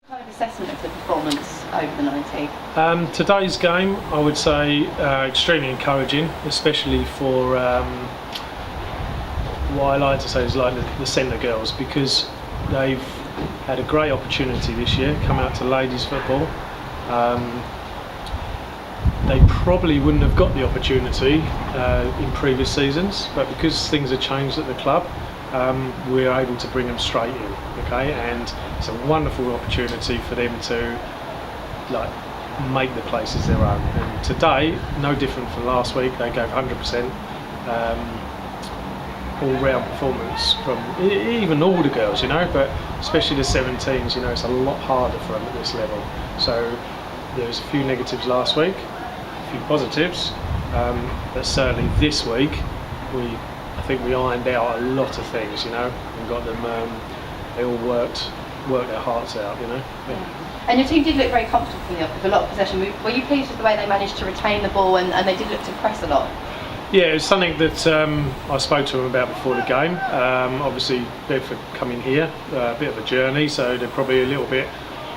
Kind of assessment of the performance over the 90? Today's game, I would say, extremely encouraging, especially for what I like to say is like the centre girls, because they've had a great opportunity this year, come out to ladies football. They probably wouldn't have got the opportunity in previous seasons, but because things have changed at the club, we're able to bring them straight in, okay? And it's a wonderful opportunity for them to make the places their own. And today, no different from last week, they gave 100%. All-round performance from even all the girls, but especially the 17s, it's a lot harder for them at this level. So there was a few negatives last week, a few positives, but certainly this week I think we ironed out a lot of things, and got them. They all worked their hearts out, Yeah. And your team did look very comfortable from the off, with a lot of possession. Were you pleased with the way they managed to retain the ball and they did look to press a lot? Yeah, it was something that I spoke to them about before the game. Obviously, Bedford coming here, a bit of a journey, so they're probably a little bit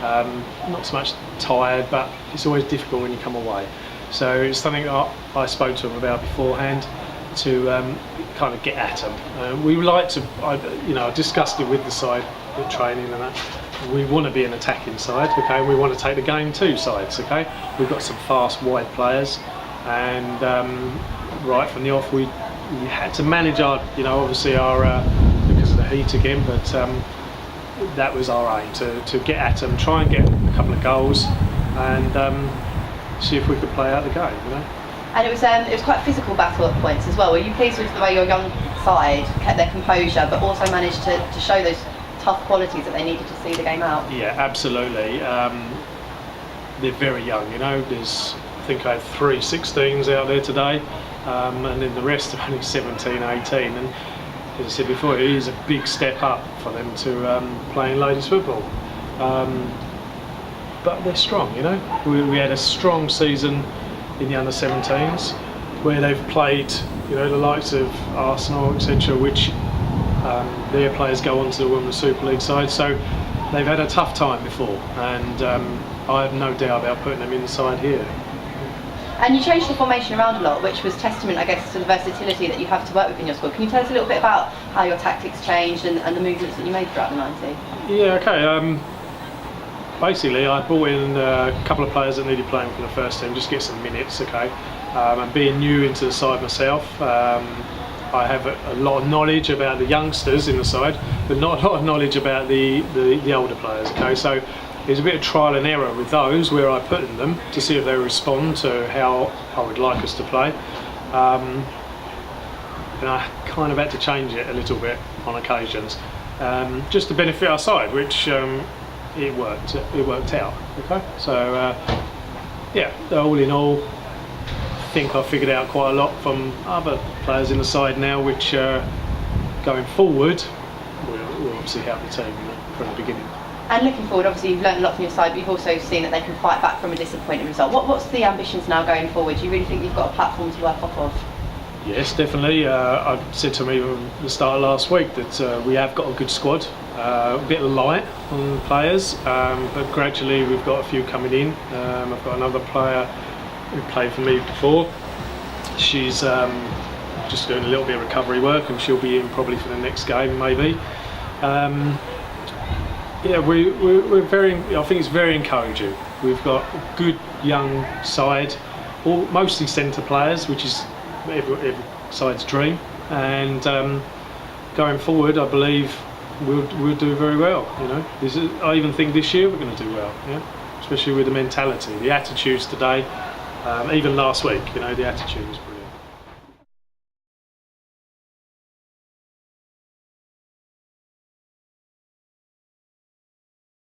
not so much tired, but it's always difficult when you come away. So it's something I spoke to them about beforehand to kind of get at them. We like to, I discussed it with the side at training and that. We want to be an attacking side, okay? We want to take the game two sides, okay? We've got some fast, wide players, and right from the off, we had to manage our, obviously our because of the heat again, but that was our aim to get at them, try and get a couple of goals, and see if we could play out the game, And it was quite a physical battle at points as well. Were you pleased with the way your young side kept their composure, but also managed to show those tough qualities that they needed to see the game out? Yeah, absolutely. They're very young, There's, I think I had 3 16s out there today, and then the rest are only 17, 18. And as I said before, it is a big step up for them to play in ladies football. But they're strong, We had a strong season in the under 17s where they've played, the likes of Arsenal, etc., which their players go on to the Women's Super League side. So they've had a tough time before, and I have no doubt about putting them inside here. And you changed the formation around a lot, which was testament, I guess, to the versatility that you have to work with in your squad. Can you tell us a little bit about how your tactics changed and the movements that you made throughout the 90? Yeah, okay. Basically, I brought in a couple of players that needed playing for the first team, just get some minutes, okay. And being new into the side myself, I have a lot of knowledge about the youngsters in the side, but not a lot of knowledge about the older players, okay. So there's a bit of trial and error with those where I put in them to see if they respond to how I would like us to play. And I kind of had to change it a little bit on occasions, just to benefit our side, which it worked out, okay. So yeah, all in all, I think I figured out quite a lot from other players in the side now, which going forward will obviously help the team from the beginning. And looking forward, obviously you've learned a lot from your side, but you've also seen that they can fight back from a disappointing result. What's the ambitions now going forward? Do you really think you've got a platform to work off of? Yes, definitely. I said to me at the start of last week that we have got a good squad, a bit light on players, but gradually we've got a few coming in. I've got another player who played for me before. She's just doing a little bit of recovery work, and she'll be in probably for the next game, maybe. Yeah, we're very. I think it's very encouraging. We've got a good young side, mostly centre players, which is every side's dream. And going forward, I believe we'll do very well. I even think this year we're going to do well. Yeah, especially with the mentality, the attitudes today. Even last week, the attitude was